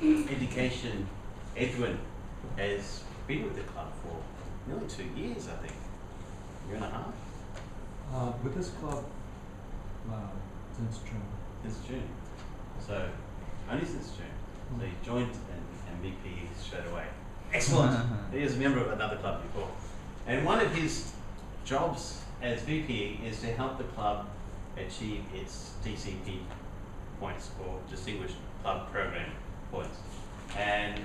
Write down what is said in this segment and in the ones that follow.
education, Edwin, has been with the club for nearly 2 years, I think. Year and a half? With this club, since June. Since June. So, only since June. So he joined and VP straight away. Excellent! He was a member of another club before. And one of his jobs as VP is to help the club achieve its DCP points, or Distinguished Club Program points. And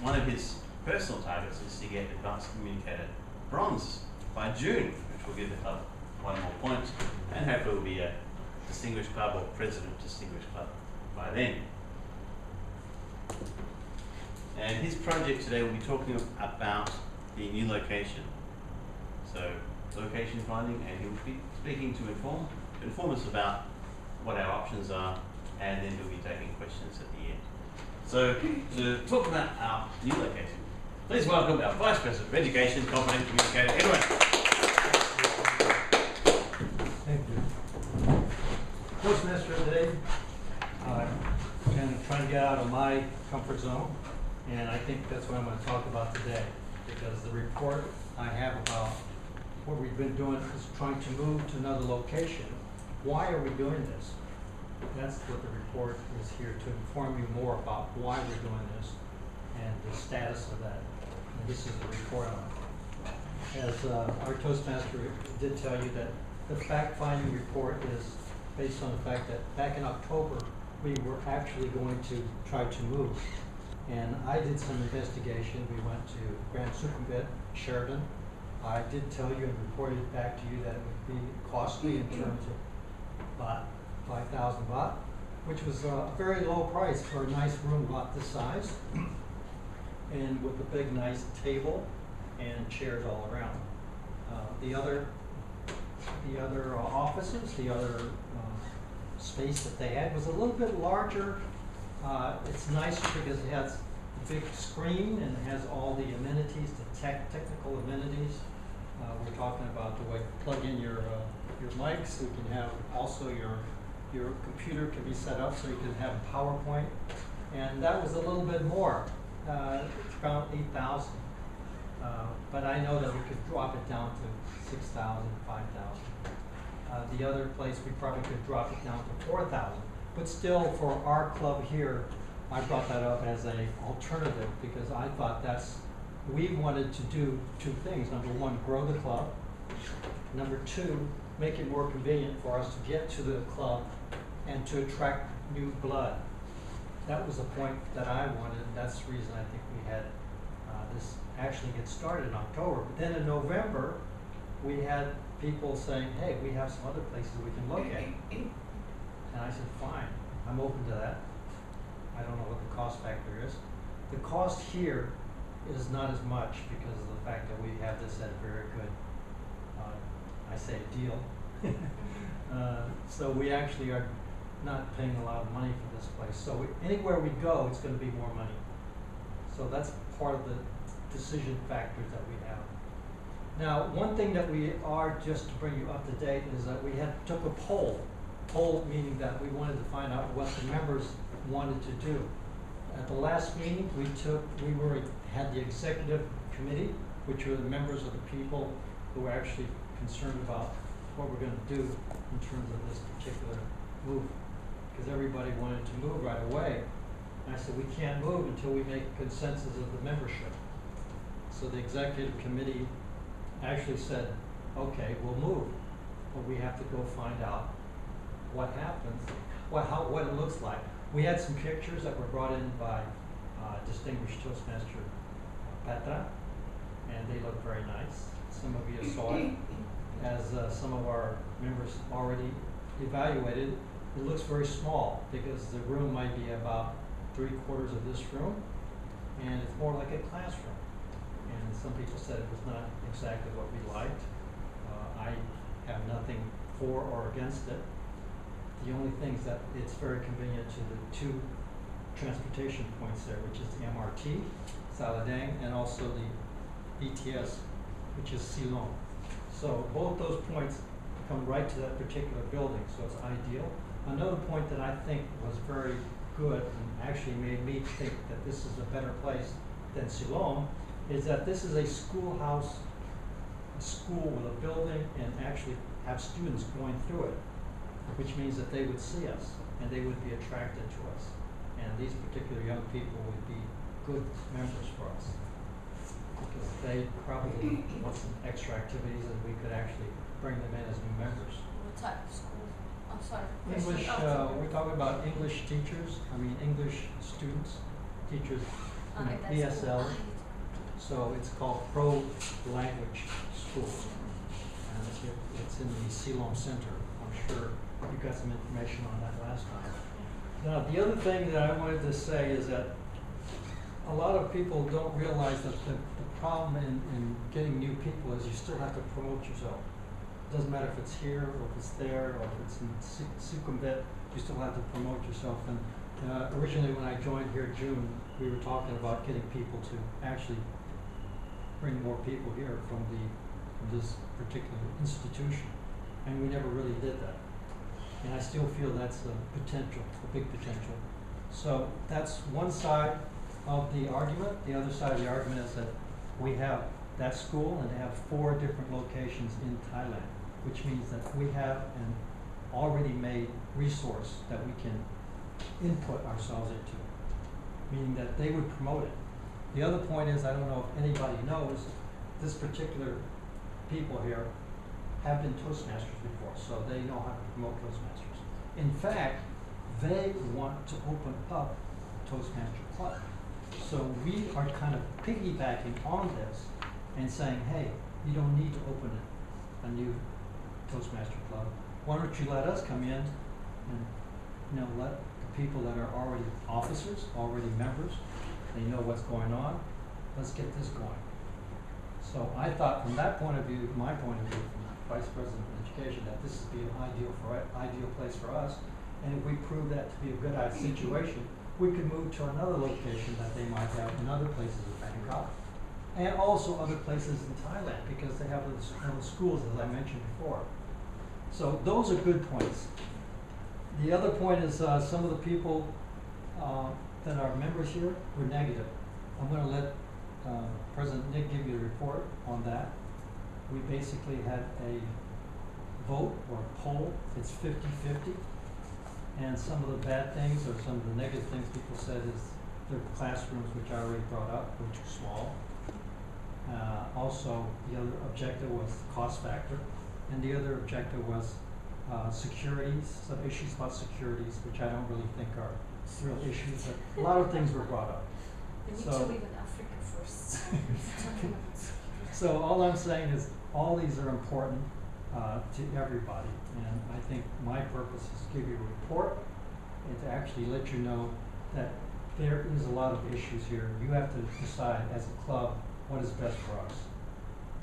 one of his personal targets is to get Advanced Communicator Bronze by June, which will give the club 1 more point, and hopefully will be a Distinguished Club or President Distinguished Club by then. And his project today will be talking about the new location. So, location finding, and he'll be speaking to inform us about what our options are, and then he'll be taking questions at the end. So, to talk about our new location, please welcome our Vice President of Education, Confident Communicator, Edwin. Thank you. Toastmaster today, I'm trying to get out of my comfort zone, and I think that's what I'm going to talk about today, because the report I have about what we've been doing is trying to move to another location. Why are we doing this? That's what the report is here to inform you more about why we're doing this and the status of that. And this is the report on it. As our Toastmaster did tell you, that the fact-finding report is based on the fact that back in October we were actually going to try to move. And I did some investigation. We went to Grand Sukhumvit, Sheridan. I did tell you and reported back to you that it would be costly in terms of baht, 5,000 baht, which was a very low price for a nice room about this size, and with a big nice table and chairs all around. The other offices, the other space that they had was a little bit larger. It's nicer because it has a big screen and it has all the amenities, the technical amenities. We're talking about the way you plug in your mics. We can have also your computer can be set up so you can have PowerPoint, and that was a little bit more. It's around 8,000, but I know that we could drop it down to 6,000, 5,000. The other place we probably could drop it down to 4,000. But still, for our club here, I brought that up as an alternative because I thought we wanted to do 2 things. Number 1, grow the club. Number 2, make it more convenient for us to get to the club and to attract new blood. That was the point that I wanted. That's the reason I think we had this actually get started in October. But then in November, we had people saying, hey, we have some other places we can look at. And I said, fine, I'm open to that. I don't know what the cost factor is. The cost here is not as much because of the fact that we have this at a very good, I say deal. So we actually are not paying a lot of money for this place. So anywhere we go, it's going to be more money. So that's part of the decision factors that we have. Now, one thing that we are, just to bring you up to date, is that we took a poll meaning that we wanted to find out what the members wanted to do. At the last meeting, we had the executive committee, which were the members of the people who were actually concerned about what we're going to do in terms of this particular move, because everybody wanted to move right away. And I said, we can't move until we make consensus of the membership. So the executive committee actually said, okay, we'll move, but we have to go find out what happens, what it looks like. We had some pictures that were brought in by distinguished Toastmaster Petra, and they look very nice. Some of you saw it. As some of our members already evaluated, it looks very small because the room might be about 3/4 of this room, and it's more like a classroom. And some people said it was not exactly what we liked. I have nothing for or against it. The only thing is that it's very convenient to the 2 transportation points there, which is the MRT, Saladang, and also the BTS, which is Silong. So both those points come right to that particular building, so it's ideal. Another point that I think was very good and actually made me think that this is a better place than Siloam is that this is a schoolhouse, a school with a building and actually have students going through it, which means that they would see us and they would be attracted to us. And these particular young people would be good members for us because they probably want some extra activities and we could actually bring them in as new members. What type of school? I'm sorry. English, we're talking about English teachers, English students, teachers, ESL. So it's called Pro Language School. And it's in the Siloam Center. I'm sure you got some information on that last time. Now, the other thing that I wanted to say is that a lot of people don't realize that the problem in getting new people is you still have to promote yourself. Doesn't matter if it's here or if it's there or if it's in Sukhumvit, you still have to promote yourself. And originally when I joined here in June, we were talking about getting people to actually bring more people here from this particular institution. And we never really did that. And I still feel that's a potential, a big potential. So that's one side of the argument. The other side of the argument is that we have that school and they have 4 different locations in Thailand, which means that we have an already made resource that we can input ourselves into, meaning that they would promote it. The other point is, I don't know if anybody knows, this particular people here have been Toastmasters before, so they know how to promote Toastmasters. In fact, they want to open up a Toastmaster club. So we are kind of piggybacking on this and saying, hey, you don't need to open a new Toastmaster club. Why don't you let us come in and let the people that are already officers, already members, they know what's going on, let's get this going. So I thought from that point of view, my point of view, from Vice President of Education, that this would be an ideal place for us. And if we prove that to be a good situation, we could move to another location that they might have in other places in Bangkok. And also other places in Thailand because they have little schools, as I mentioned before. So those are good points. The other point is some of the people that are members here were negative. I'm going to let President Nick give you a report on that. We basically had a vote or a poll. It's 50-50. And some of the bad things or some of the negative things people said is their classrooms, which I already brought up, were too small. Also, the other objective was cost factor. And the other objective was securities, some issues about securities, which I don't really think are real issues, but a lot of things were brought up. We need to live in Africa first. So all I'm saying is all these are important to everybody, and I think my purpose is to give you a report and to actually let you know that there is a lot of issues here. You have to decide as a club what is best for us.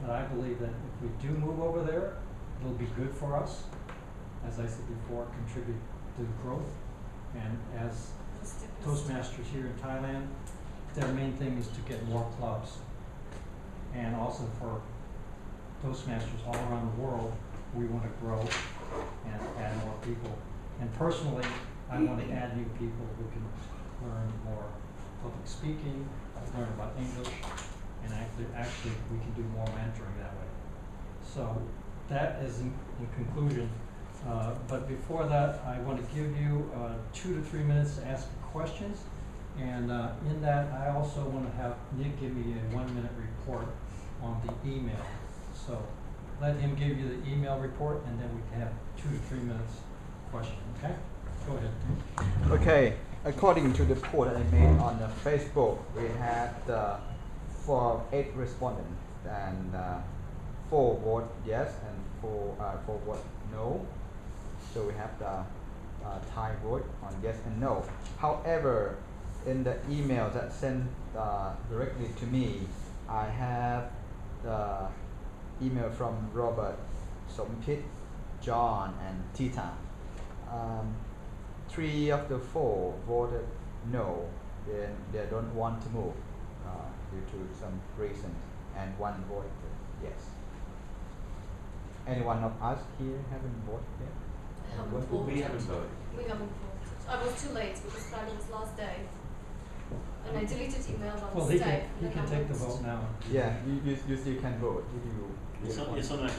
But I believe that if we do move over there, it'll be good for us. As I said before, contribute to growth. And as Toastmasters here in Thailand, their main thing is to get more clubs. And also for Toastmasters all around the world, we want to grow and add more people. And personally, I want to add new people who can learn more public speaking, learn about English, and actually we can do more mentoring that way. So that is in conclusion. But before that, I want to give you 2 to 3 minutes to ask questions. And in that, I also want to have Nick give me a 1-minute report on the email. So let him give you the email report, and then we can have 2 to 3 minutes question. Okay? Go ahead. Okay. According to the poll that I made on Facebook, we had 8 respondents, and 4 vote yes and 4 vote no. So we have the tie vote on yes and no. However, in the email that sent directly to me, I have the email from Robert, Sompit, John, and Tita. 3 of the 4 voted no. They don't want to move due to some reason, and 1 voted yes. Any one of us here haven't voted yet? Haven't We voted. haven't voted. We haven't voted. I was too late because Friday was last day. And I deleted email on Well, mistake. he can take the vote now. Yeah, you still can vote if you. Yes or no?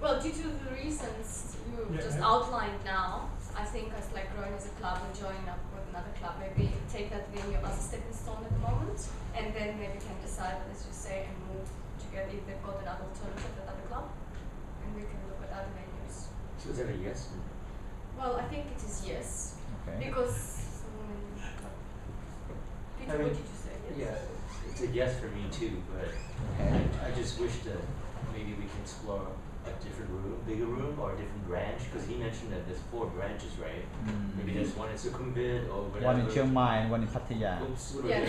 Well, due to the reasons you Yeah, just yeah. outlined now, I think as like growing as a club and joining up with another club, maybe take that venue as a stepping stone at the moment, and then maybe can decide, as you say, and move together if they've got another alternative at other club, and we can look at other venues. So is that a yes? Well, I think it is yes, Okay. because Peter, I mean, what did you say? Yes? Yeah, it's a yes for me too, but Okay. I just wish that maybe we can explore a different room, bigger room, or a different branch, because he mentioned that there's 4 branches, right? Maybe there's one in Sukhumvit or whatever. One in Chiang Mai and one in Pattaya. Oops, what Yeah.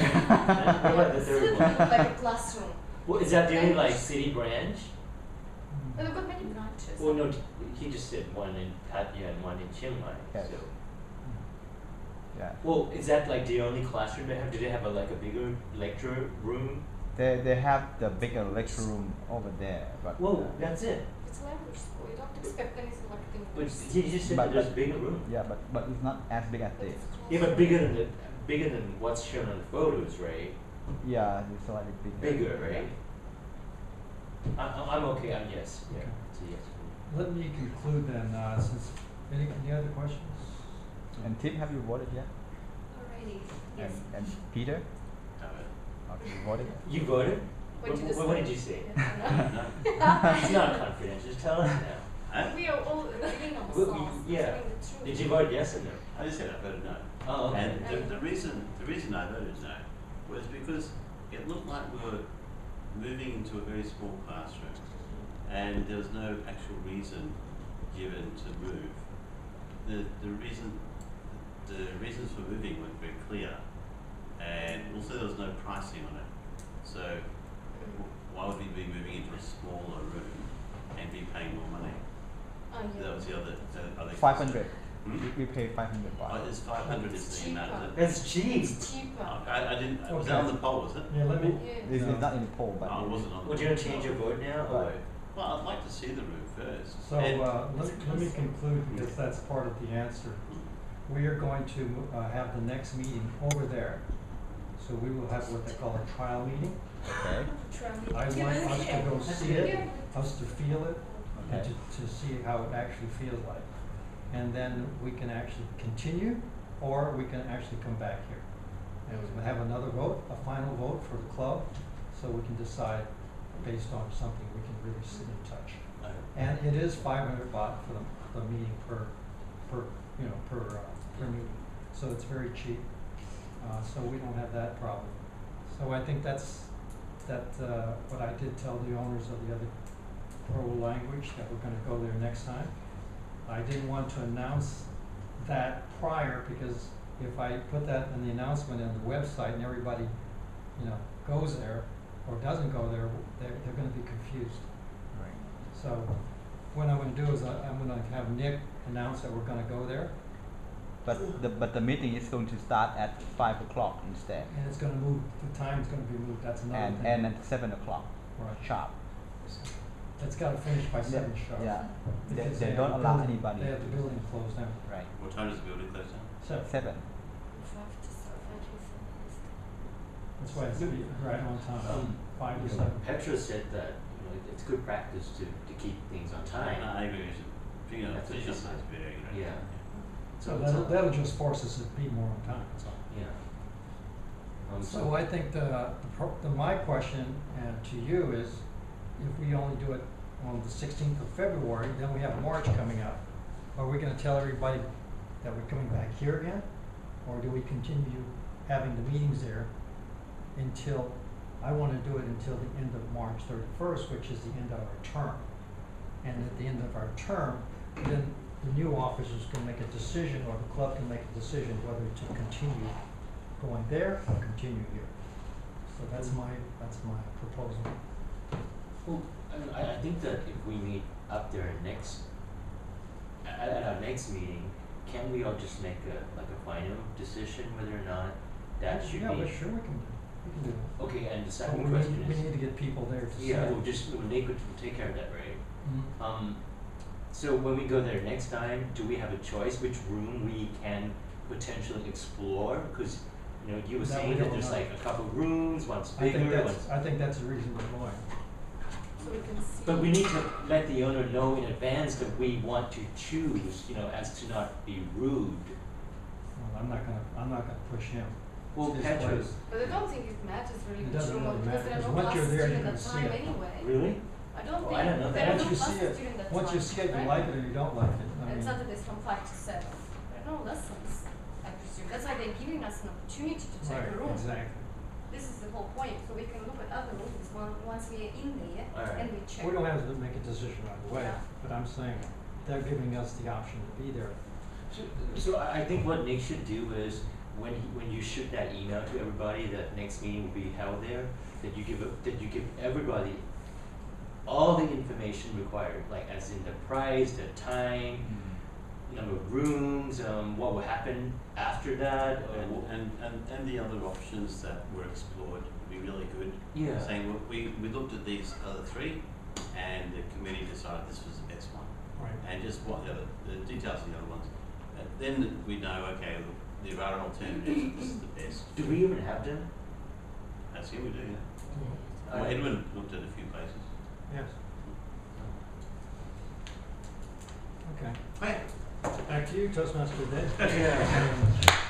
what about the It's third a little one? bit like a classroom. Well, is that the only like city branch? But we've got many branches. Well, no, he just said one in Pattaya and one in Chiang Mai. Yes. So, Yeah. well, is that like the only classroom they have? Do they have like a bigger lecture room? They have the bigger lecture room over there, but Whoa, that's it. It's a language school. You don't expect anything like But things. he just said But- that there's but- bigger room. yeah, but it's not as big as this. Yeah, but bigger than what's shown on the photos, right? Yeah, it's slightly bigger. Bigger, right? I'm okay. I'm yes. Yeah, Okay. it's a yes. Let me conclude then, since, any other questions? And Tim, have you voted yet? Alrighty. Yes. And Peter, No, have you voted? You voted? What did you What say? did you say? Yeah, no. It's not confidential. Just tell us now. Huh? we are all agreeing on the Well, songs. yeah. Telling the truth. Did you vote yes or no? I just said I voted no. Oh, okay. And the reason I voted no was because it looked like we were moving into a very small classroom, and there was no actual reason given to move. The reasons for moving weren't very clear, and also there was no pricing on it. So why would we be moving into a smaller room and be paying more money? Oh, yeah. That was the other 500. Hmm? We pay 500 Oh, baht. it's 500 is the amount, is it? That's cheap. It's cheaper. Oh, I didn't. Was Okay. that on the poll? Was it? Yeah, let me, Yeah. This No. is not in the poll, but Oh, it wasn't on. Would you change your vote now? Or? Right. Well, I'd like to see the room first. so, And- let me conclude, because that's part of the answer. We are going to, have the next meeting over there. So we will have what they call a trial meeting. okay. I want us to go see it, Yeah. us to feel it, and Okay. to see how it actually feels like. And then we can actually continue, or we can actually come back here. And we'll have another vote, a final vote for the club, so we can decide based on something we can really sit in touch. And it is 500 baht for the meeting per meeting. So it's very cheap. So we don't have that problem. So I think that's what I did tell the owners of the other oral language, that we're gonna go there next time. I didn't want to announce that prior, because if I put that in the announcement on the website and everybody, goes there or doesn't go there, they're gonna be confused. Right. So what I'm gonna do is I'm gonna have Nick announce that we're gonna go there, But the meeting is going to start at 5 o'clock instead, and it's gonna move, the time's gonna be moved, that's another and thing. at 7 o'clock Right. sharp. It's gotta finish by 7 sharp. Yeah. Because They have don't the allow building- anybody. They have the building closed down. Right. What time does the building close down? 7. That's why it's right on time, 5 to 7. Petra said that it's good practice to keep things on time. I agree. We should figure out That's what finish she on said. time is very good. Yeah. So that'll just force us to be more on time, that's all. Yeah. So I think my question to you is, if we only do it on the 16th of February, then we have March coming up. Are we gonna tell everybody that we're coming back here again? Or do we continue having the meetings there until, I wanna do it until the end of March 31st, which is the end of our term. And at the end of our term, then the new officers can make a decision, or the club can make a decision whether to continue going there or continue here. So that's my proposal. Well, I think that if we meet up there at our next meeting, can we all just make a final decision whether or not that should Yeah, be? but sure, we can do that. Okay, and the But second we question need, we is. need to get people there to see Yeah, it. Nick will take care of that, right? Mhm. So when we go there next time, do we have a choice which room we can potentially explore? Because you know, you were That we saying that don't there's know. like a couple rooms, one's I think bigger, that's, one's. I think that's a reasonable point. So we can see. But we need to let the owner know in advance that we want to choose, you know, as to not be rude. Well, I'm not gonna push him. Well, It's his Petra, place. But I don't think it matters really It which doesn't room, really because matter, there are 'cause no once you're classes there, during you're that gonna see time it. anyway. really? I don't Oh, think I don't know there are that. no Once you see classes it, during that once time. you see it, you right? like it or you don't like it. I And mean, Saturdays from 5 to 7. There are no lessons, I presume. That's why they're giving us an opportunity to take right, a room. exactly. This is the whole point. So we can look at other rooms once we are in there Alright. and we check. We don't have to make a decision right away, Yeah. but I'm saying they're giving us the option to be there. So I think what Nick should do is when you shoot that email to everybody that next meeting will be held there, that you give everybody all the information required, like as in the price, the time, number of rooms, what will happen after that, or And the other options that were explored would be really good. yeah. Saying, look, we looked at these other three, and the committee decided this was the best one. Right. And just what the details of the other ones. And then we know, okay, look, there are alternatives, this is the best. Do we even have them? That's here we do, yeah. Well, Edwin looked at a few places. Yes. Okay. Hey. Back to you, Toastmaster Dave. Yeah.